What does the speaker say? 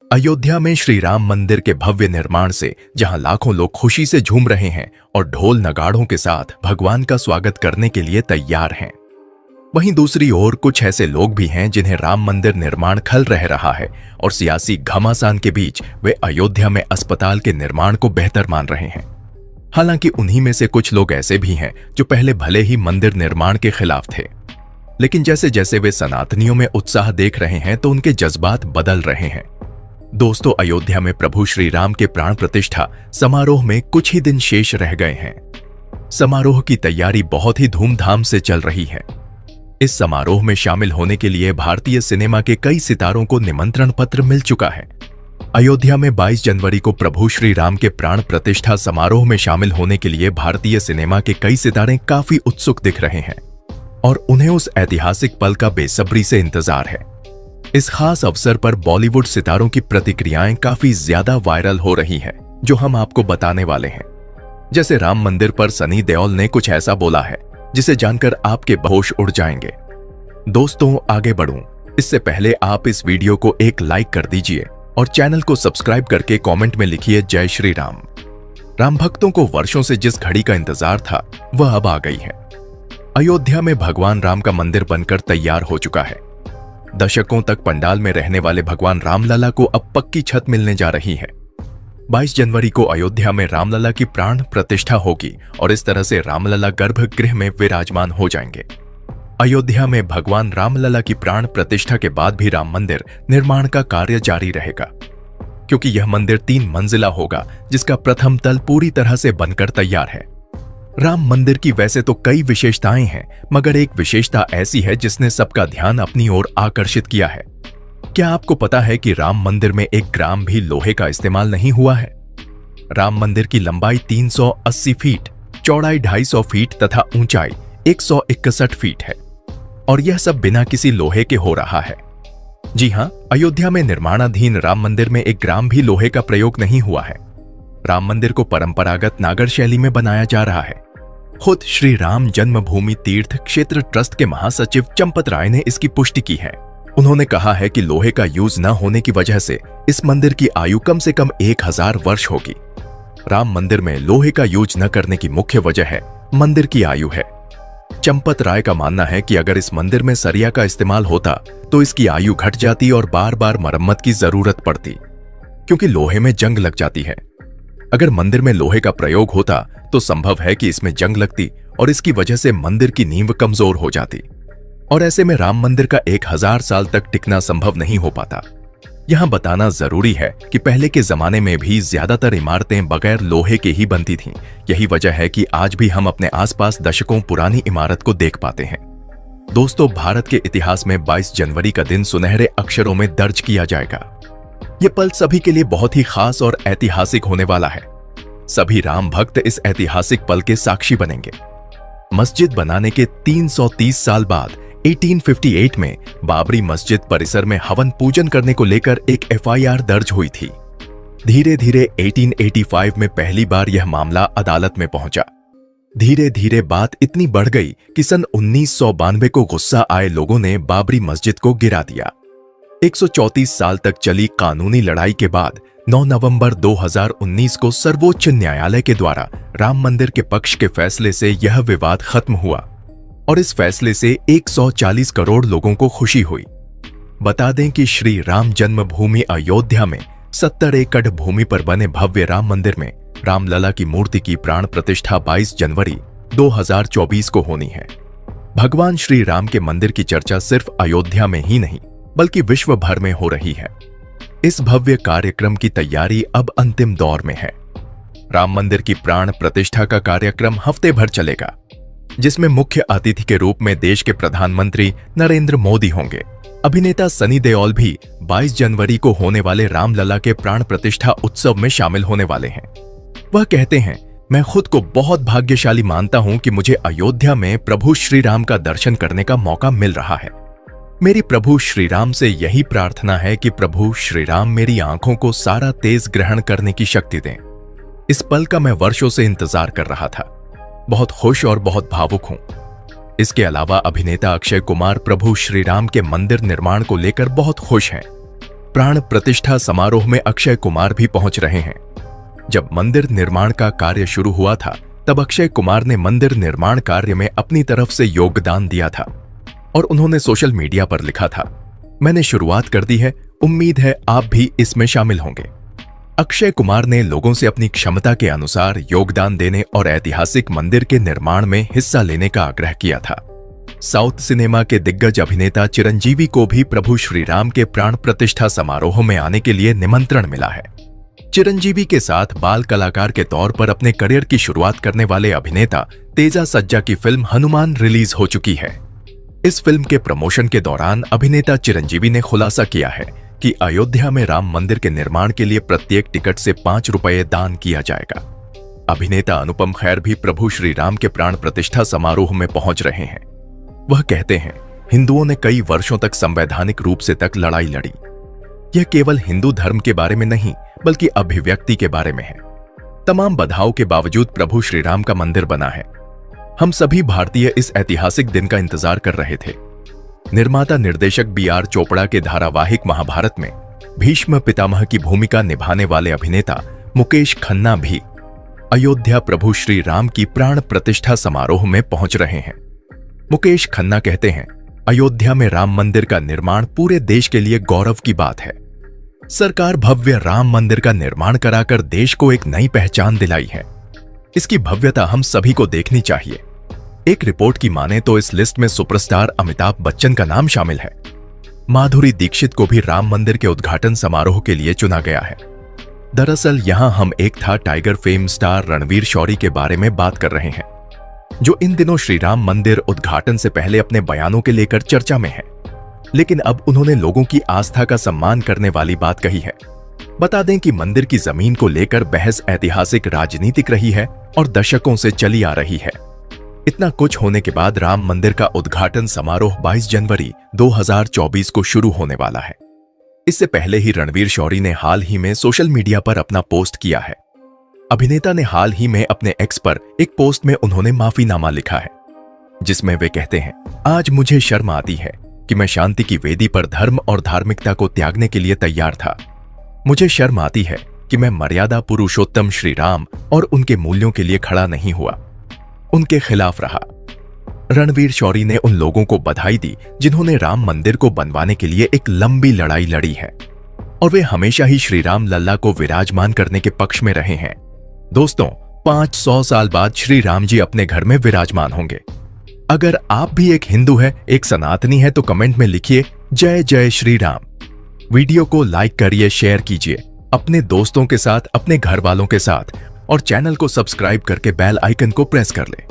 अयोध्या में श्री राम मंदिर के भव्य निर्माण से जहां लाखों लोग खुशी से झूम रहे हैं और ढोल नगाड़ों के साथ भगवान का स्वागत करने के लिए तैयार हैं, वहीं दूसरी ओर कुछ ऐसे लोग भी हैं जिन्हें राम मंदिर निर्माण खल रह रहा है और सियासी घमासान के बीच वे अयोध्या में अस्पताल के निर्माण को बेहतर मान रहे हैं। हालांकि उन्हीं में से कुछ लोग ऐसे भी हैं जो पहले भले ही मंदिर निर्माण के खिलाफ थे, लेकिन जैसे जैसे वे सनातनियों में उत्साह देख रहे हैं तो उनके जज्बात बदल रहे हैं। दोस्तों, अयोध्या में प्रभु श्री राम के प्राण प्रतिष्ठा समारोह में कुछ ही दिन शेष रह गए हैं। समारोह की तैयारी बहुत ही धूमधाम से चल रही है। इस समारोह में शामिल होने के लिए भारतीय सिनेमा के कई सितारों को निमंत्रण पत्र मिल चुका है। अयोध्या में 22 जनवरी को प्रभु श्री राम के प्राण प्रतिष्ठा समारोह में शामिल होने के लिए भारतीय सिनेमा के कई सितारे काफी उत्सुक दिख रहे हैं और उन्हें उस ऐतिहासिक पल का बेसब्री से इंतजार है। इस खास अवसर पर बॉलीवुड सितारों की प्रतिक्रियाएं काफी ज्यादा वायरल हो रही हैं, जो हम आपको बताने वाले हैं। जैसे राम मंदिर पर सनी देओल ने कुछ ऐसा बोला है जिसे जानकर आपके होश उड़ जाएंगे। दोस्तों, आगे बढ़ूं इससे पहले आप इस वीडियो को एक लाइक कर दीजिए और चैनल को सब्सक्राइब करके कमेंट में लिखिए जय श्री राम। राम भक्तों को वर्षों से जिस घड़ी का इंतजार था वह अब आ गई है। अयोध्या में भगवान राम का मंदिर बनकर तैयार हो चुका है। दशकों तक पंडाल में रहने वाले भगवान रामलला को अब पक्की छत मिलने जा रही है। 22 जनवरी को अयोध्या में रामलला की प्राण प्रतिष्ठा होगी और इस तरह से रामलला गर्भगृह में विराजमान हो जाएंगे। अयोध्या में भगवान रामलला की प्राण प्रतिष्ठा के बाद भी राम मंदिर निर्माण का कार्य जारी रहेगा, क्योंकि यह मंदिर 3 मंजिला होगा, जिसका प्रथम तल पूरी तरह से बनकर तैयार है। राम मंदिर की वैसे तो कई विशेषताएं हैं, मगर एक विशेषता ऐसी है जिसने सबका ध्यान अपनी ओर आकर्षित किया है। क्या आपको पता है कि राम मंदिर में 1 ग्राम भी लोहे का इस्तेमाल नहीं हुआ है? राम मंदिर की लंबाई 380 फीट, चौड़ाई 250 फीट तथा ऊंचाई 161 फीट है और यह सब बिना किसी लोहे के हो रहा है। जी हां, अयोध्या में निर्माणाधीन राम मंदिर में 1 ग्राम भी लोहे का प्रयोग नहीं हुआ है। राम मंदिर को परंपरागत नागर शैली में बनाया जा रहा है। खुद श्री राम जन्मभूमि तीर्थ क्षेत्र ट्रस्ट के महासचिव चंपत राय ने इसकी पुष्टि की है। उन्होंने कहा है कि लोहे का यूज न होने की वजह से इस मंदिर की आयु कम से कम 1000 वर्ष होगी। राम मंदिर में लोहे का यूज न करने की मुख्य वजह है मंदिर की आयु है। चंपत राय का मानना है कि अगर इस मंदिर में सरिया का इस्तेमाल होता तो इसकी आयु घट जाती और बार बार मरम्मत की जरूरत पड़ती, क्योंकि लोहे में जंग लग जाती है। अगर मंदिर में लोहे का प्रयोग होता तो संभव है कि इसमें जंग लगती और इसकी वजह से मंदिर की नींव कमजोर हो जाती और ऐसे में राम मंदिर का 1000 साल तक टिकना संभव नहीं हो पाता। यहां बताना जरूरी है कि पहले के जमाने में भी ज्यादातर इमारतें बगैर लोहे के ही बनती थीं। यही वजह है कि आज भी हम अपने आसपास दशकों पुरानी इमारत को देख पाते हैं। दोस्तों, भारत के इतिहास में 22 जनवरी का दिन सुनहरे अक्षरों में दर्ज किया जाएगा। यह पल सभी के लिए बहुत ही खास और ऐतिहासिक होने वाला है। सभी राम भक्त इस ऐतिहासिक पल के साक्षी बनेंगे। मस्जिद बनाने के 330 साल बाद 1858 में बाबरी मस्जिद परिसर में हवन पूजन करने को लेकर एक FIR दर्ज हुई थी। धीरे धीरे 1885 में पहली बार यह मामला अदालत में पहुंचा। धीरे धीरे बात इतनी बढ़ गई कि सन 1992 को गुस्सा आए लोगों ने बाबरी मस्जिद को गिरा दिया। 134 साल तक चली कानूनी लड़ाई के बाद 9 नवंबर 2019 को सर्वोच्च न्यायालय के द्वारा राम मंदिर के पक्ष के फैसले से यह विवाद खत्म हुआ और इस फैसले से 140 करोड़ लोगों को खुशी हुई। बता दें कि श्री राम जन्मभूमि अयोध्या में 70 एकड़ भूमि पर बने भव्य राम मंदिर में रामलला की मूर्ति की प्राण प्रतिष्ठा 22 जनवरी 2024 को होनी है। भगवान श्री राम के मंदिर की चर्चा सिर्फ अयोध्या में ही नहीं बल्कि विश्व भर में हो रही है। इस भव्य कार्यक्रम की तैयारी अब अंतिम दौर में है। राम मंदिर की प्राण प्रतिष्ठा का कार्यक्रम हफ्ते भर चलेगा, जिसमें मुख्य अतिथि के रूप में देश के प्रधानमंत्री नरेंद्र मोदी होंगे। अभिनेता सनी देओल भी 22 जनवरी को होने वाले रामलला के प्राण प्रतिष्ठा उत्सव में शामिल होने वाले हैं। वह कहते हैं, मैं खुद को बहुत भाग्यशाली मानता हूं कि मुझे अयोध्या में प्रभु श्री राम का दर्शन करने का मौका मिल रहा है। मेरी प्रभु श्री राम से यही प्रार्थना है कि प्रभु श्री राम मेरी आंखों को सारा तेज ग्रहण करने की शक्ति दें। इस पल का मैं वर्षों से इंतजार कर रहा था। बहुत खुश और बहुत भावुक हूं। इसके अलावा अभिनेता अक्षय कुमार प्रभु श्री राम के मंदिर निर्माण को लेकर बहुत खुश हैं। प्राण प्रतिष्ठा समारोह में अक्षय कुमार भी पहुंच रहे हैं। जब मंदिर निर्माण का कार्य शुरू हुआ था तब अक्षय कुमार ने मंदिर निर्माण कार्य में अपनी तरफ से योगदान दिया था और उन्होंने सोशल मीडिया पर लिखा था, मैंने शुरुआत कर दी है, उम्मीद है आप भी इसमें शामिल होंगे। अक्षय कुमार ने लोगों से अपनी क्षमता के अनुसार योगदान देने और ऐतिहासिक मंदिर के निर्माण में हिस्सा लेने का आग्रह किया था। साउथ सिनेमा के दिग्गज अभिनेता चिरंजीवी को भी प्रभु श्री राम के प्राण प्रतिष्ठा समारोह में आने के लिए निमंत्रण मिला है। चिरंजीवी के साथ बाल कलाकार के तौर पर अपने करियर की शुरुआत करने वाले अभिनेता तेजा सज्जा की फिल्म हनुमान रिलीज हो चुकी है। इस फिल्म के प्रमोशन के दौरान अभिनेता चिरंजीवी ने खुलासा किया है कि अयोध्या में राम मंदिर के निर्माण के लिए प्रत्येक टिकट से 5 रुपये दान किया जाएगा। अभिनेता अनुपम खेर भी प्रभु श्री राम के प्राण प्रतिष्ठा समारोह में पहुंच रहे हैं। वह कहते हैं, हिंदुओं ने कई वर्षों तक संवैधानिक रूप से तक लड़ाई लड़ी। यह केवल हिंदू धर्म के बारे में नहीं बल्कि अभिव्यक्ति के बारे में है। तमाम बाधाओं के बावजूद प्रभु श्री राम का मंदिर बना है। हम सभी भारतीय इस ऐतिहासिक दिन का इंतजार कर रहे थे। निर्माता निर्देशक B.R. चोपड़ा के धारावाहिक महाभारत में भीष्म पितामह की भूमिका निभाने वाले अभिनेता मुकेश खन्ना भी अयोध्या प्रभु श्री राम की प्राण प्रतिष्ठा समारोह में पहुंच रहे हैं। मुकेश खन्ना कहते हैं, अयोध्या में राम मंदिर का निर्माण पूरे देश के लिए गौरव की बात है। सरकार भव्य राम मंदिर का निर्माण कराकर देश को एक नई पहचान दिलाई है। इसकी भव्यता हम सभी को देखनी चाहिए। एक रिपोर्ट की माने तो इस लिस्ट में सुपरस्टार अमिताभ बच्चन का नाम शामिल है। माधुरी दीक्षित को भी राम मंदिर के उद्घाटन समारोह के लिए चुना गया है। दरअसल यहां हम Ek Tha Tiger fame star Ranvir Shorey के बारे में बात कर रहे हैं, जो इन दिनों श्री राम मंदिर उद्घाटन से पहले अपने बयानों के लेकर चर्चा में है। लेकिन अब उन्होंने लोगों की आस्था का सम्मान करने वाली बात कही है। बता दें कि मंदिर की जमीन को लेकर बहस ऐतिहासिक राजनीतिक रही है और दशकों से चली आ रही है। इतना कुछ होने के बाद राम मंदिर का उद्घाटन समारोह 22 जनवरी 2024 को शुरू होने वाला है। इससे पहले ही रणवीर शौरी ने हाल ही में सोशल मीडिया पर अपना पोस्ट किया है। अभिनेता ने हाल ही में अपने एक्स पर एक पोस्ट में उन्होंने माफीनामा लिखा है, जिसमें वे कहते हैं, आज मुझे शर्म आती है कि मैं शांति की वेदी पर धर्म और धार्मिकता को त्यागने के लिए तैयार था। मुझे शर्म आती है कि मैं मर्यादा पुरुषोत्तम श्री राम और उनके मूल्यों के लिए खड़ा नहीं हुआ, उनके खिलाफ रहा। रणवीर शौरी ने उन लोगों को बधाई दी जिन्होंने राम मंदिर को बनवाने के लिए एक लंबी लड़ाई लड़ी है और वे हमेशा ही श्री राम लल्ला को विराजमान करने के पक्ष में रहे हैं। दोस्तों, 500 साल बाद श्री राम जी अपने घर में विराजमान होंगे। अगर आप भी एक हिंदू है, एक सनातनी है, तो कमेंट में लिखिए जय जय श्री राम। वीडियो को लाइक करिए, शेयर कीजिए अपने दोस्तों के साथ, अपने घर वालों के साथ और चैनल को सब्सक्राइब करके बेल आइकन को प्रेस कर लें।